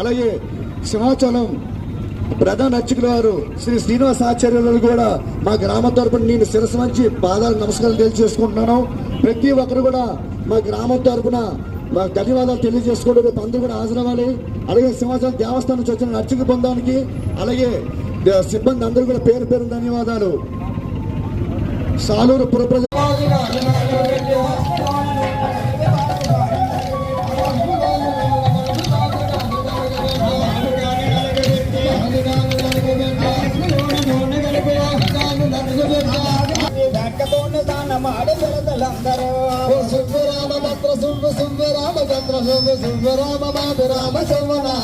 అలాగే సింహాచలం ప్రధాన అర్చకుల వారు శ్రీ శ్రీనివాస ఆచార్యులు కూడా మా గ్రామ తరపున నేను శిరస్సు వంచి పాదాలకు నమస్కారం తెలియజేసుకుంటున్నాను. ప్రతి ఒక్కరు కూడా మా గ్రామం తరపున మా ధన్యవాదాలు తెలియజేసుకోవడం. రేపు అందరూ కూడా హాజరవ్వాలి. అలాగే సింహాచలం దేవస్థానం నుంచి వచ్చిన అర్చక బృందానికి అలాగే సిబ్బంది అందరూ కూడా పేరు పేరు ధన్యవాదాలు. సాలూరు పురప్రజ సుబ్బరామ భద్ర సుబ్బ సుబ్బరామ చంద్ర సుబ్బ సుబ్బరామ బాబు రామ శివనా